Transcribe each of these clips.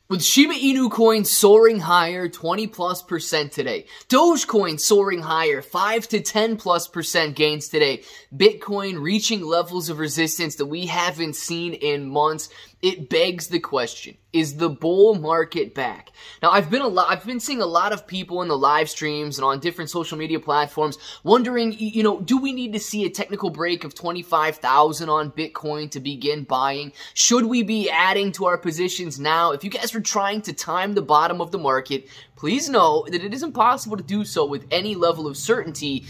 With Shiba Inu coin soaring higher 20+% today. Dogecoin soaring higher 5 to 10+% gains today. Bitcoin reaching levels of resistance that we haven't seen in months. It begs the question, is the bull market back? Now, I've been seeing a lot of people in the live streams and on different social media platforms wondering, do we need to see a technical break of 25,000 on Bitcoin to begin buying? Should we be adding to our positions now? If you guys are trying to time the bottom of the market, please know that it is impossible to do so with any level of certainty.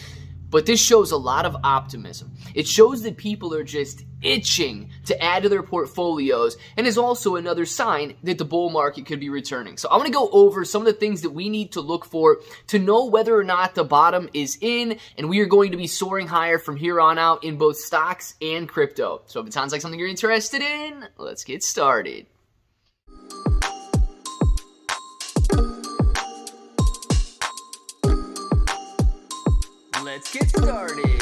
But this shows a lot of optimism. It shows that people are just itching to add to their portfolios, and is also another sign that the bull market could be returning. So I want to go over some of the things that we need to look for to know whether or not the bottom is in, and we are going to be soaring higher from here on out in both stocks and crypto. So if it sounds like something you're interested in, let's get started. Let's get started.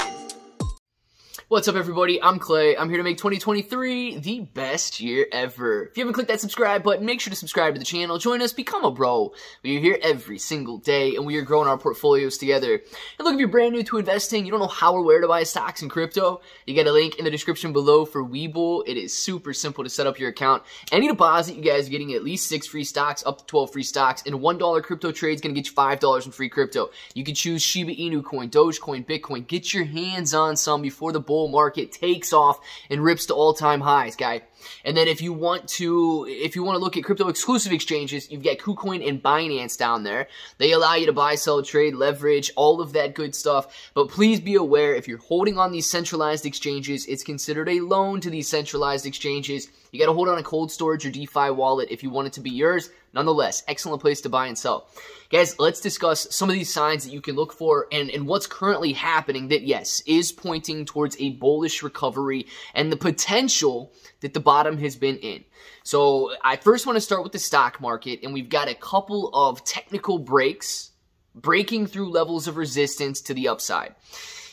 What's up, everybody? I'm Clay. I'm here to make 2023 the best year ever. If you haven't clicked that subscribe button, make sure to subscribe to the channel. Join us, become a bro. We are here every single day, and we are growing our portfolios together. And look, if you're brand new to investing, you don't know how or where to buy stocks and crypto, you get a link in the description below for Webull. It is super simple to set up your account. Any deposit, you guys are getting at least 6 free stocks, up to 12 free stocks, and $1 crypto trade is going to get you $5 in free crypto. You can choose Shiba Inu coin, Dogecoin, Bitcoin. Get your hands on some before the bull market takes off and rips to all-time highs, guy. And then if you want to look at crypto exclusive exchanges, you've got KuCoin and Binance down there. They allow you to buy, sell, trade, leverage, all of that good stuff. But please be aware, if you're holding on these centralized exchanges, it's considered a loan to these centralized exchanges. You got to hold on a cold storage or DeFi wallet if you want it to be yours. Nonetheless, excellent place to buy and sell. Guys, let's discuss some of these signs that you can look for and what's currently happening that, yes, is pointing towards a bullish recovery and the potential that the bottom has been in. So I first want to start with the stock market, and we've got a couple of technical breaks breaking through levels of resistance to the upside.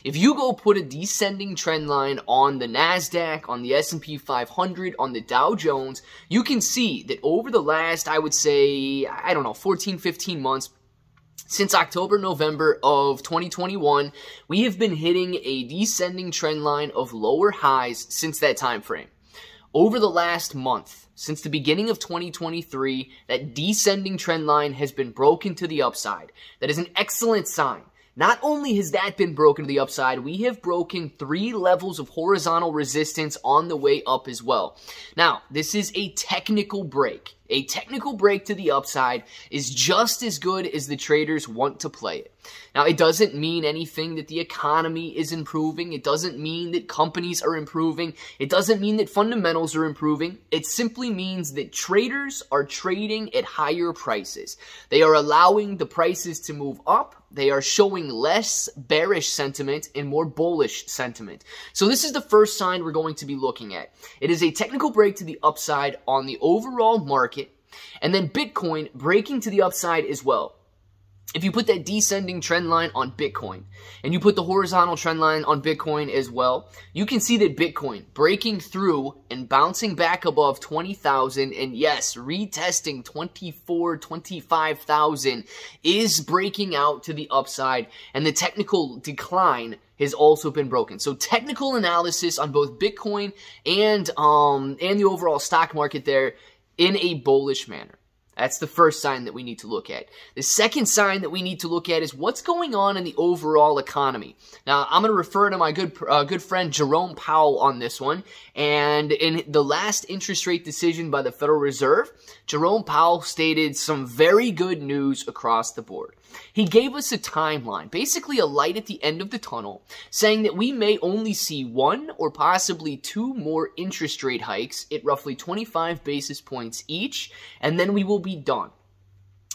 If you go put a descending trend line on the NASDAQ, on the S&P 500, on the Dow Jones, you can see that over the last, I would say, 14, 15 months, since October, November of 2021, we have been hitting a descending trend line of lower highs since that time frame. Over the last month, since the beginning of 2023, that descending trend line has been broken to the upside. That is an excellent sign. Not only has that been broken to the upside, we have broken 3 levels of horizontal resistance on the way up as well. Now, this is a technical break. A technical break to the upside is just as good as the traders want to play it. Now, it doesn't mean anything that the economy is improving. It doesn't mean that companies are improving. It doesn't mean that fundamentals are improving. It simply means that traders are trading at higher prices. They are allowing the prices to move up. They are showing less bearish sentiment and more bullish sentiment. So this is the first sign we're going to be looking at. It is a technical break to the upside on the overall market, and then Bitcoin breaking to the upside as well. If you put that descending trend line on Bitcoin, and you put the horizontal trend line on Bitcoin as well, you can see that Bitcoin breaking through and bouncing back above 20,000, and yes, retesting 24, 25,000 is breaking out to the upside, and the technical decline has also been broken. So technical analysis on both Bitcoin and the overall stock market there in a bullish manner. That's the first sign that we need to look at. The second sign that we need to look at is what's going on in the overall economy. Now, I'm going to refer to my good friend Jerome Powell on this one. And in the last interest rate decision by the Federal Reserve, Jerome Powell stated some very good news across the board. He gave us a timeline, basically a light at the end of the tunnel, saying that we may only see 1 or possibly 2 more interest rate hikes at roughly 25 basis points each, and then we will be done.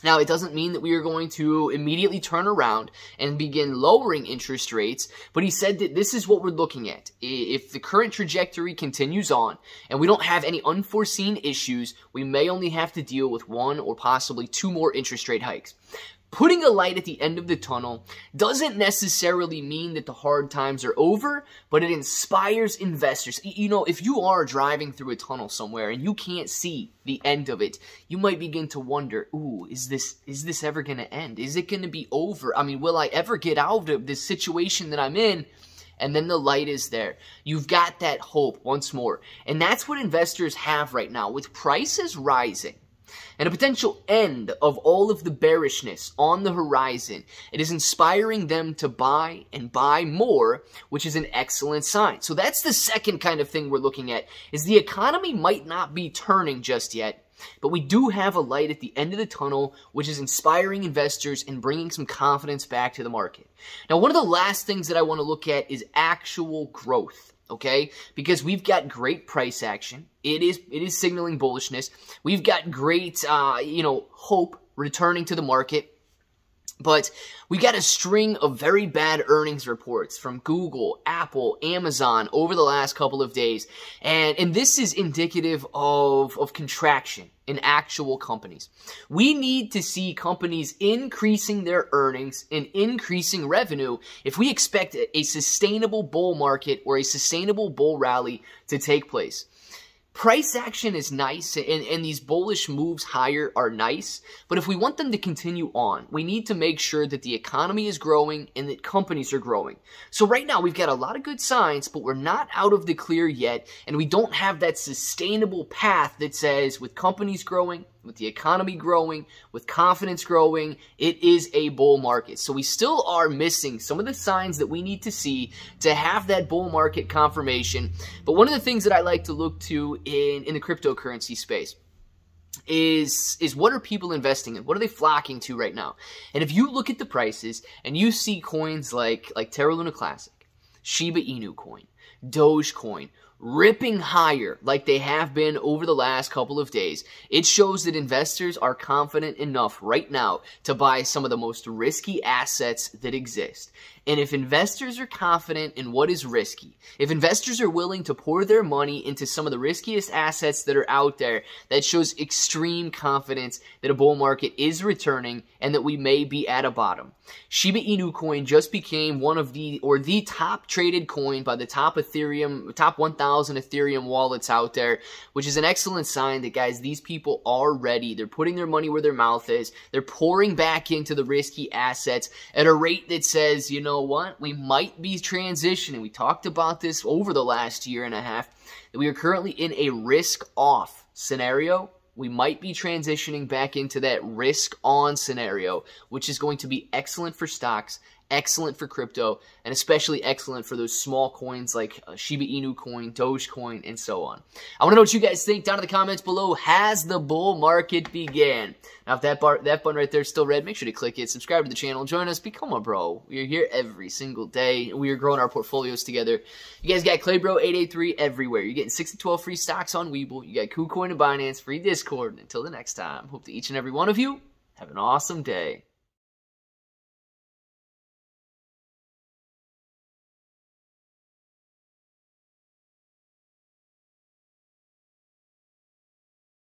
Now, it doesn't mean that we are going to immediately turn around and begin lowering interest rates, but he said that this is what we're looking at. If the current trajectory continues on and we don't have any unforeseen issues, we may only have to deal with 1 or possibly 2 more interest rate hikes. Putting a light at the end of the tunnel doesn't necessarily mean that the hard times are over, but it inspires investors. You know, if you are driving through a tunnel somewhere and you can't see the end of it, you might begin to wonder, ooh, is this ever going to end? Is it going to be over? I mean, will I ever get out of this situation that I'm in? And then the light is there. You've got that hope once more. And that's what investors have right now. With prices rising and a potential end of all of the bearishness on the horizon, it is inspiring them to buy and buy more, which is an excellent sign. So that's the second kind of thing we're looking at, is the economy might not be turning just yet, but we do have a light at the end of the tunnel, which is inspiring investors and bringing some confidence back to the market. Now, one of the last things that I want to look at is actual growth. Okay, because we've got great price action. It is signaling bullishness. We've got great, hope returning to the market. But we got a string of very bad earnings reports from Google, Apple, Amazon over the last couple of days. And this is indicative of contraction in actual companies. We need to see companies increasing their earnings and increasing revenue if we expect a sustainable bull market or a sustainable bull rally to take place. Price action is nice, and these bullish moves higher are nice, but if we want them to continue on, we need to make sure that the economy is growing and that companies are growing. So right now, we've got a lot of good signs, but we're not out of the clear yet, and we don't have that sustainable path that says with companies growing, with the economy growing, with confidence growing, it is a bull market. So we still are missing some of the signs that we need to see to have that bull market confirmation. But one of the things that I like to look to in the cryptocurrency space is what are people investing in? What are they flocking to right now? And if you look at the prices and you see coins like Terra Luna Classic, Shiba Inu coin, Dogecoin, ripping higher like they have been over the last couple of days, it shows that investors are confident enough right now to buy some of the most risky assets that exist. And if investors are confident in what is risky, if investors are willing to pour their money into some of the riskiest assets that are out there, that shows extreme confidence that a bull market is returning and that we may be at a bottom. Shiba Inu coin just became one of the top traded coin by the top 1,000 Ethereum wallets out there, which is an excellent sign that, guys, these people are ready. They're putting their money where their mouth is. They're pouring back into the risky assets at a rate that says, you know what, we might be transitioning. We talked about this over the last year and a half, that we are currently in a risk-off scenario. We might be transitioning back into that risk-on scenario, which is going to be excellent for stocks, excellent for crypto, and especially excellent for those small coins like Shiba Inu coin, Dogecoin, and so on. I want to know what you guys think down in the comments below. Has the bull market began? Now, if that button right there is still red, make sure to click it, subscribe to the channel, join us, become a bro. We are here every single day. We are growing our portfolios together. You guys got ClayBro883 everywhere. You're getting 6 to 12 free stocks on Webull. You got KuCoin and Binance, free Discord. And until the next time, hope that each and every one of you have an awesome day.